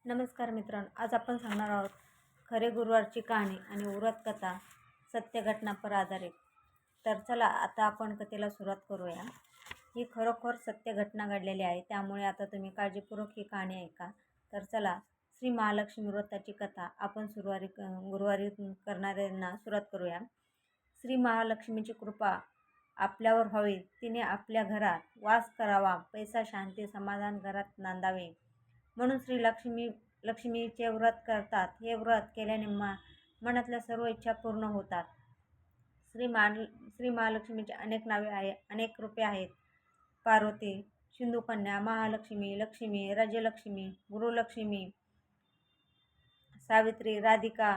नमस्कार मित्रांनो, आज आपण सांगणार आहोत खरे गुरुवारची कहाणी आणि व्रत कथा सत्य घटनांवर आधारित. तर चला आता आपण कथेला सुरुवात करूया. ही खरोखर सत्य घटना घडलेली आहे, त्यामुळे आता तुम्ही काळजीपूर्वक ही कहाणी ऐका. तर चला, श्री महालक्ष्मी व्रताची कथा आपण गुरुवारी करणाऱ्यांना सुरुवात करूया. श्री महालक्ष्मीची कृपा आपल्यावर व्हावी, तिने आपल्या घरात वास करावा, पैसा, शांती, समाधान घरात नांदावे म्हणून लक्ष्मीचे व्रत करतात. हे व्रत केल्याने मनातल्या सर्व इच्छा पूर्ण होतात. श्री महालक्ष्मीचे अनेक नावे आहे, अनेक रूपे आहेत. पार्वती, सिंधुकन्या, महालक्ष्मी, लक्ष्मी, राज्यलक्ष्मी, गुरुलक्ष्मी, सावित्री, राधिका,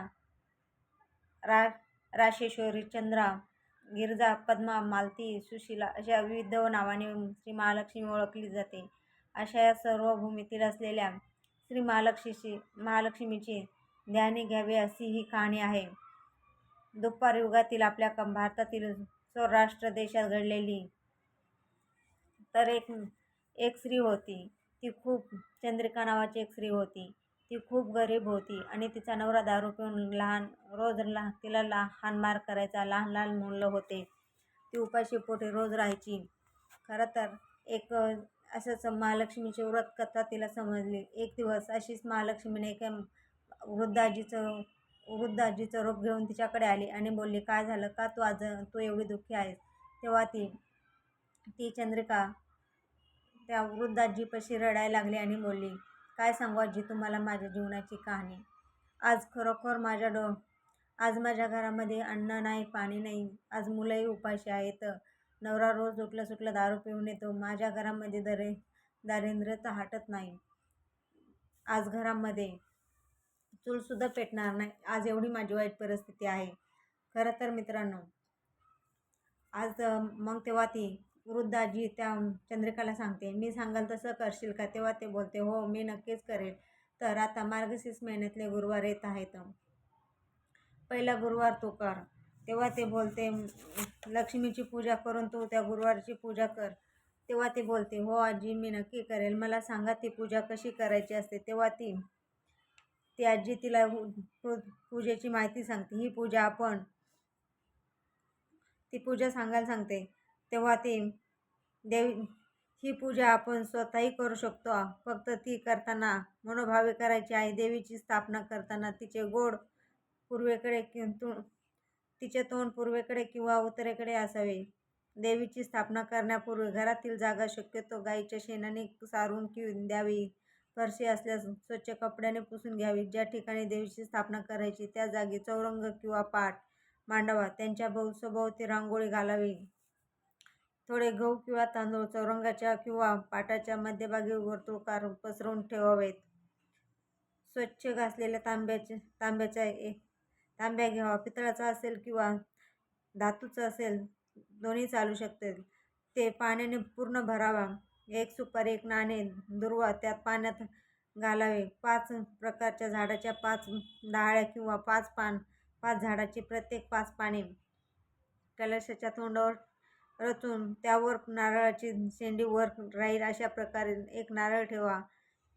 राशेश्वरी, चंद्रा, गिरजा, पद्मा, मालती, सुशीला अशा विविध नावाने श्री महालक्ष्मी ओळखली जाते. अशा या सर्व भूमीतील असलेल्या श्री महालक्ष्मीची ध्यानी घ्यावे अशी ही कहाणी आहे. दुपार युगातील आपल्या भारतातील सौराष्ट्र देशात घडलेली. तर एक स्त्री होती. ती खूप चंद्रिका नावाची एक स्त्री होती. ती खूप गरीब होती आणि तिचा नवरा दारू पिऊन रोज तिला हाणमार करायचा. लहान लहान मुलं होते. ती उपाशी पोटी रोज राहायची. खरं तर एक असंच महालक्ष्मीची व्रत कथा तिला समजली. एक दिवस अशीच महालक्ष्मीने एका वृद्ध आजीचं रूप घेऊन तिच्याकडे आली आणि बोलली, काय झालं, का तू एवढी दुःखी आहेस? तेव्हा ती चंद्रिका त्या वृद्ध आजीपाशी रडायला लागली आणि बोलली, काय सांगू आजी तुम्हाला माझ्या जीवनाची कहाणी. आज माझ्या घरामध्ये अन्न नाही, पाणी नाही. आज मुलंही उपाशी आहेत. नवरा रोज उठलं सुटलं दारू पिऊन येतो. माझ्या घरामध्ये दारिद्र्य हटत नाही. आज घरामध्ये चूलसुद्धा पेटणार नाही. आज एवढी माझी वाईट परिस्थिती आहे. खरं तर मित्रांनो, आज मग तेव्हा ती वृद्ध आजी त्या चंद्रिकाला सांगते, मी सांगाल तसं करशील का? तेव्हा ते बोलते, हो मी नक्कीच करेल. तर आता मार्गशीर्ष महिन्यातले गुरुवार येत आहेत. पहिला गुरुवार तू कर. तेव्हा ते बोलते, लक्ष्मीची पूजा करून तू त्या गुरुवारची पूजा कर. तेव्हा ती बोलते, हो आजी मी नक्की करेल. मला सांगा ती पूजा कशी करायची असते. तेव्हा ती आजी तिला पूजेची माहिती सांगते. ती पूजा सांगायला सांगते. तेव्हा ही पूजा आपण स्वतःही करू शकतो. फक्त ती करताना मनोभावे करायची आहे. देवीची स्थापना करताना तिचे तोंड पूर्वेकडे किंवा उत्तरेकडे असावे. देवीची स्थापना करण्यापूर्वी घरातील जागा शक्यतो गाईच्या शेणाने सारून द्यावी. फरशी असल्यास स्वच्छ कपड्याने पुसून घ्यावी. ज्या ठिकाणी देवीची स्थापना करायची त्या जागी चौरंग किंवा पाट मांडावा. त्यांच्या सभोवती रांगोळी घालावी. थोडे गहू किंवा तांदूळ चौरंगाच्या किंवा पाटाच्या मध्यभागी वर्तुळाकार पसरवून ठेवावेत. स्वच्छ घासलेल्या तांब्या घ्यावा. पितळाचा असेल किंवा धातूचा असेल, दोन्ही चालू शकते. ते पाण्याने पूर्ण भरावा. एक सुपारी, एक नाणे, दुर्वा त्यात पाण्यात घालावे. 5 प्रकारच्या झाडाच्या 5 डहाळ्या किंवा 5 झाडाची प्रत्येक 5 पाने कलशाच्या तोंडावर रचून त्यावर नारळाची शेंडी वर राहील अशा प्रकारे एक नारळ ठेवा.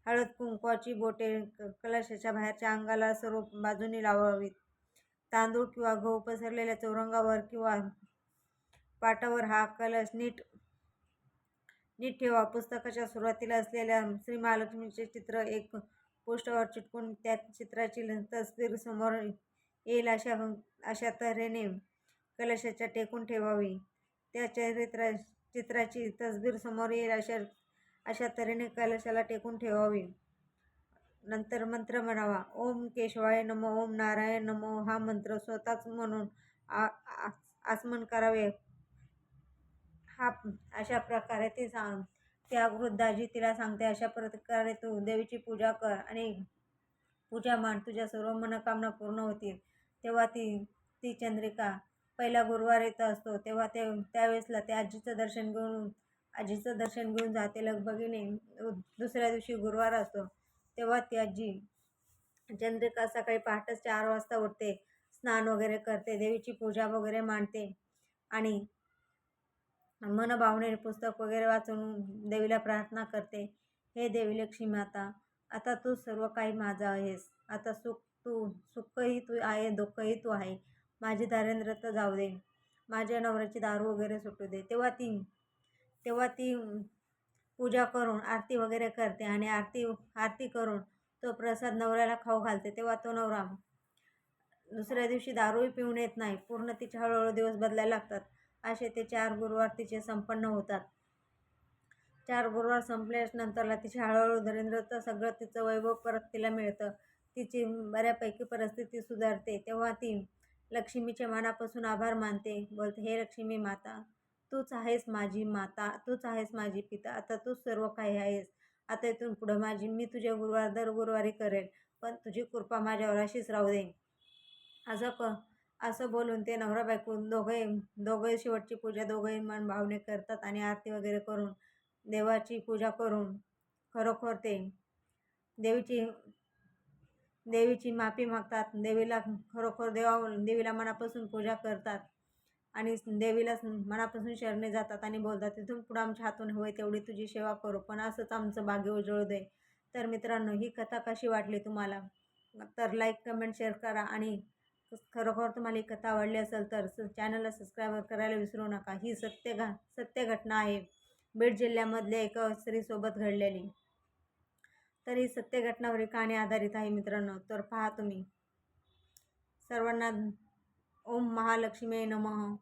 हळद कुंकवाची बोटे कलशाच्या बाहेरच्या अंगाला सर्व बाजूनी लावावीत. तांदूळ किंवा गहू पसरलेल्या चौरंगावर किंवा पाटावर हा कलश नीट ठेवा. पुस्तकाच्या सुरुवातीला असलेल्या श्री महालक्ष्मीचे चित्र एक पोस्टवर चिटकून त्या चित्राची तस्वीर समोर येईल अशा तऱ्हेने कलशाच्या टेकून ठेवावी. त्या चित्राची तस्वीर समोर येईल अशा तऱ्हेने कलशाला टेकून ठेवावी. नंतर मंत्र म्हणावा. ओम केशवाय नमो, ओम नारायण नमो हा मंत्र स्वतःच म्हणून आचमन करावे. अशा प्रकारे त्या वृद्ध आजी तिला सांगते, अशा प्रकारे तू देवीची पूजा कर आणि पूजा मान, तुझ्या सर्व मनोकामना पूर्ण होतील. तेव्हा ती चंद्रिका पहिला गुरुवार येत असतो तेव्हा त्यावेळेसला त्या आजीचं दर्शन घेऊन जाते. लगबगीने दुसऱ्या दिवशी गुरुवार असतो. तेव्हा ती आजी चंद्रिका सकाळी पहाटेच 4 वाजता उठते, स्नान वगैरे करते, देवीची पूजा वगैरे मांडते आणि मनभावनेने पुस्तक वगैरे वाचून देवीला प्रार्थना करते. हे देवी लक्ष्मी माता, आता तू सर्व काही माझं आहेस. आता सुखही तू आहे, दुःखही तू आहे. माझी दारिद्र्यता जाऊ दे, माझ्या नवऱ्याची दारू वगैरे सुटू दे. तेव्हा ती पूजा करून आरती वगैरे करते आणि आरती आरती करून तो प्रसाद नवऱ्याला खाऊ घालते. तेव्हा तो नवरा दुसऱ्या दिवशी दारूही पिऊन येत नाही. पूर्ण तिचे हळूहळू दिवस बदलायला लागतात. असे ते 4 गुरुवार तिचे संपन्न होतात. 4 गुरुवार संपल्यानंतरला तिची हळूहळू दरिद्रता सगळं तिचं वैभव परत तिला मिळतं. तिची बऱ्यापैकी परिस्थिती सुधारते. तेव्हा ती लक्ष्मीच्या मनापासून आभार मानते. बोलते, हे लक्ष्मी माता, तूच आहेस माझी माता, तूच आहेस माझी पिता. आता तूच सर्व काही आहेस. आता इथून पुढं मी तुझे दर गुरुवारी करेल, पण तुझी कृपा माझ्यावर अशीच राहू दे. असं बोलून ते नवरा बायको दोघंही शेवटची पूजा दोघंही मन भावने करतात आणि आरती वगैरे करून देवाची पूजा करून खरोखर ते देवीची देवीची माफी मागतात. देवीला खरोखर देवीला मनापासून पूजा करतात आणि देवीला मनापासून शरणे जातात आणि बोलतात, तिथून पुढं आमच्या हातून होय तेवढी तुझी सेवा करू, पण असंच आमचं भाग्य उजळू दे. तर मित्रांनो, ही कथा कशी वाटली तुम्हाला? तर लाईक, कमेंट, शेअर करा आणि खरोखर तुम्हाला ही कथा आवडली असेल तर चॅनलला सबस्क्राईब करायला विसरू नका. ही सत्य घटना आहे, बीड जिल्ह्यामधल्या एका स्त्रीसोबत घडलेली. तर ही सत्य घटनावर कहाणी आधारित आहे मित्रांनो. तर पहा तुम्ही. सर्वांना ओम महालक्ष्मी नमः.